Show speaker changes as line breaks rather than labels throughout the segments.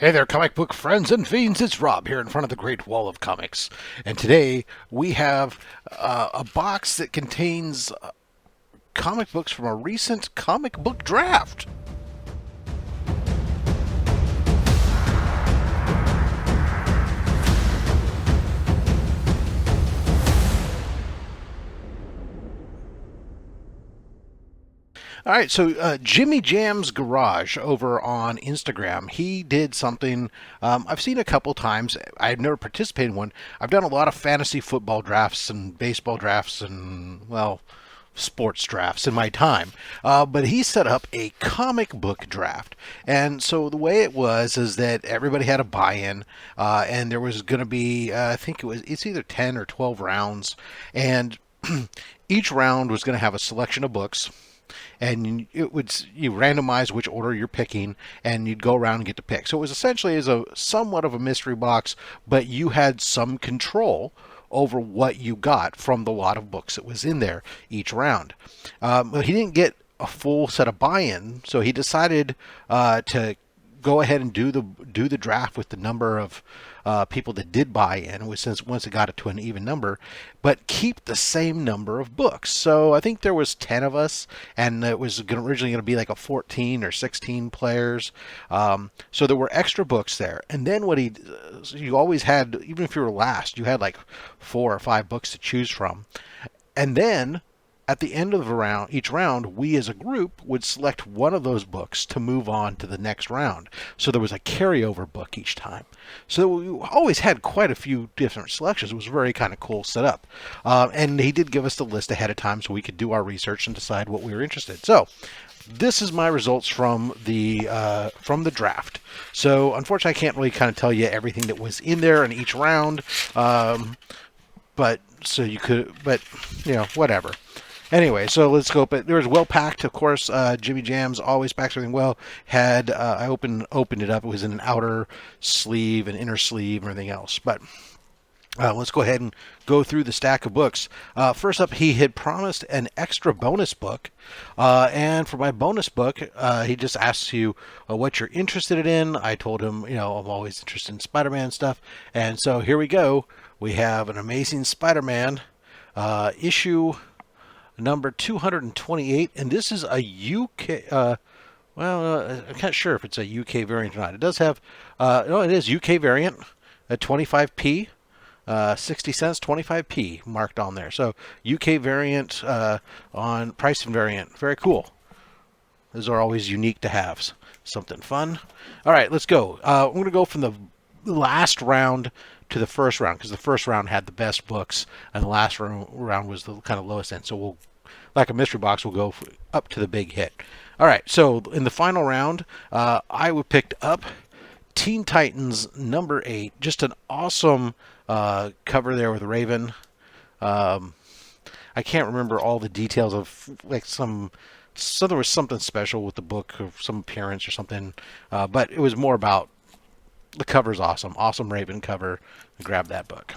Hey there, comic book friends and fiends. It's Rob here in front of the Great Wall of Comics. And today we have a box that contains comic books from a recent comic book draft. All right, so Jimmy Jam's Garage over on Instagram, he did something I've seen a couple times. I've never participated in one. I've done a lot of fantasy football drafts and baseball drafts and, well, sports drafts in my time. But he set up a comic book draft. And so the way it was is that everybody had a buy-in, and there was going to be, I think it's either 10 or 12 rounds. And each round was going to have a selection of books, and you randomize which order you're picking, and you'd go around and get to pick. So it was essentially as a somewhat of a mystery box, but you had some control over what you got from the lot of books that was in there each round. But he didn't get a full set of buy-in, so he decided to go ahead and do the draft with the number of people that did buy in, since once it got it to an even number, but keep the same number of books. So I think there was 10 of us, and it was originally going to be like a 14 or 16 players. So there were extra books there. And then you always had, even if you were last, you had like 4 or 5 books to choose from. And then at the end of each round, we as a group would select one of those books to move on to the next round. So there was a carryover book each time. So we always had quite a few different selections. It was very kind of cool setup. And he did give us the list ahead of time so we could do our research and decide what we were interested in. So this is my results from the draft. So unfortunately, I can't really kind of tell you everything that was in there in each round. But whatever. Anyway, so let's go. But there was well packed, of course. Jimmy Jam's always packs everything well. I opened it up. It was in an outer sleeve, an inner sleeve, and everything else. But let's go ahead and go through the stack of books. First up, he had promised an extra bonus book, and for my bonus book, he just asks you what you're interested in. I told him, I'm always interested in Spider-Man stuff, and so here we go. We have an Amazing Spider-Man issue number 228, and this is a UK. I'm not sure if it's a UK variant or not. It does have, no, it is UK variant, a 25p, 60 cents, 25p marked on there. So UK variant on price and variant. Very cool. Those are always unique to have. Something fun. All right, let's go. I'm going to go from the last round to the first round, because the first round had the best books and the last round was the kind of lowest end. So we'll, like a mystery box, we'll go up to the big hit. All right, so in the final round, I picked up Teen Titans number 8. Just an awesome cover there with Raven. I can't remember all the details of so there was something special with the book, or some appearance or something, but it was more about the cover's awesome. Awesome Raven cover. Grab that book.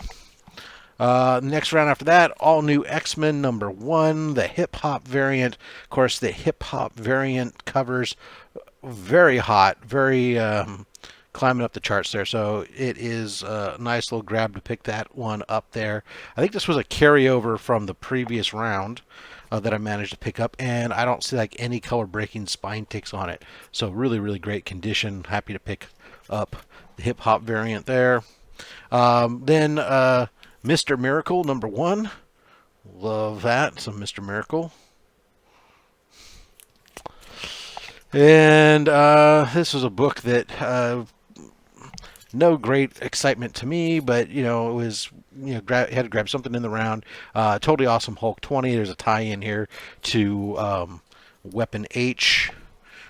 Next round after that, all new X-Men number 1, the hip hop variant. Of course, the hip hop variant covers very hot, very climbing up the charts there. So it is a nice little grab to pick that one up there. I think this was a carryover from the previous round that I managed to pick up, and I don't see like any color breaking spine ticks on it. So really, really great condition. Happy to pick up the hip hop variant there. Then Mr. Miracle number 1. Love that. Some Mr. Miracle. And this was a book that no great excitement to me, but it was had to grab something in the round. Totally Awesome Hulk 20. There's a tie-in here to Weapon H.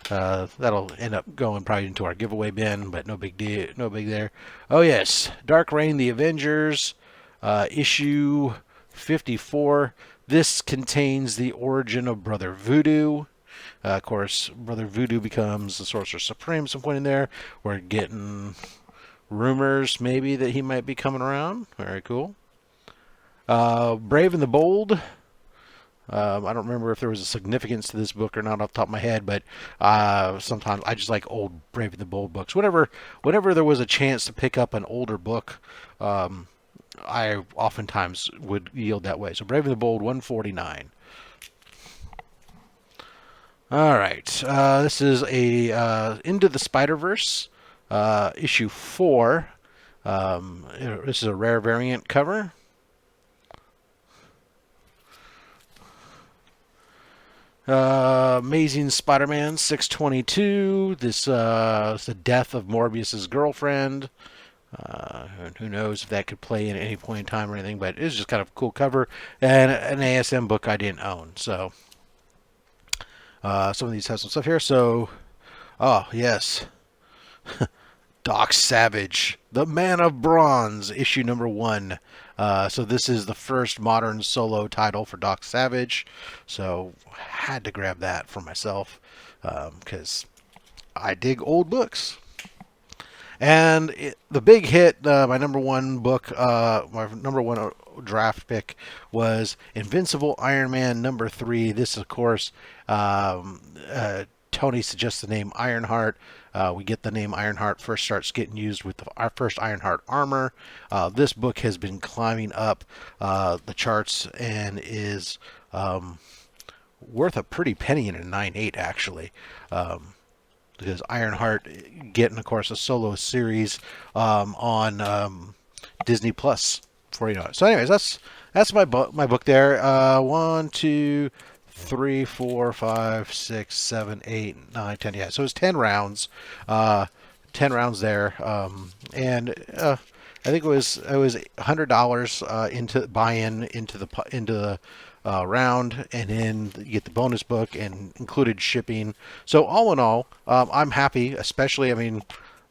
That'll end up going probably into our giveaway bin, but no big deal, no big there. Oh yes, Dark Reign, The Avengers, issue 54. This contains the origin of Brother Voodoo. Of course, Brother Voodoo becomes the Sorcerer Supreme at some point in there. We're getting rumors maybe that he might be coming around. Very cool. Brave and the Bold. I don't remember if there was a significance to this book or not off the top of my head, but sometimes I just like old Brave and the Bold books. Whenever there was a chance to pick up an older book, I oftentimes would yield that way. So Brave and the Bold 149. All right, this is a Into the Spider-Verse issue 4. This is a rare variant cover. Amazing Spider-Man 622. This is the death of Morbius's girlfriend. And who knows if that could play in at any point in time or anything, but it's just kind of a cool cover and an ASM book I didn't own. So some of these have some stuff here. So, oh yes, Doc Savage, the Man of Bronze, issue number 1. So this is the first modern solo title for Doc Savage. So had to grab that for myself because I dig old books. And the big hit, my number one book, my number one draft pick was Invincible Iron Man number 3. This, of course, Tony suggests the name Ironheart. We get the name Ironheart first starts getting used with our first Ironheart armor. This book has been climbing up the charts and is worth a pretty penny in a 9.8 actually. Because Ironheart getting, of course, a solo series on Disney Plus before you know it. So, anyways, that's my book there. 1, 2, 3, 4, 5, 6, 7, 8, 9, 10. Yeah, so it's 10 rounds. 10 rounds there, and I think it was $100 into buy-in into the round, and then you get the bonus book and included shipping. So all in all, I'm happy. Especially, I mean,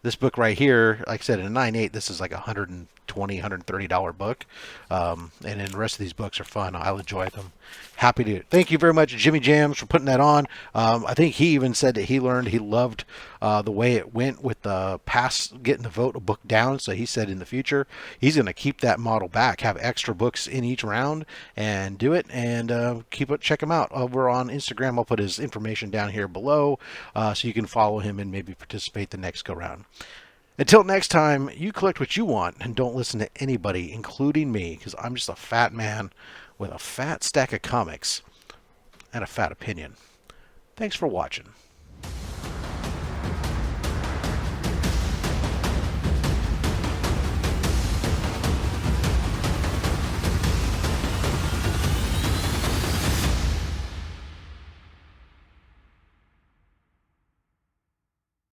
this book right here, like I said, in a 9.8, this is like $120, $130 book. And then the rest of these books are fun. I'll enjoy them. Happy to. Thank you very much, Jimmy Jams, for putting that on. I think he even said that he loved the way it went with the getting the vote a book down. So he said in the future he's going to keep that model back, have extra books in each round, and do it. And check him out over on Instagram. I'll put his information down here below, so you can follow him and maybe participate the next go round. Until next time, you collect what you want and don't listen to anybody, including me, because I'm just a fat man with a fat stack of comics and a fat opinion. Thanks for watching.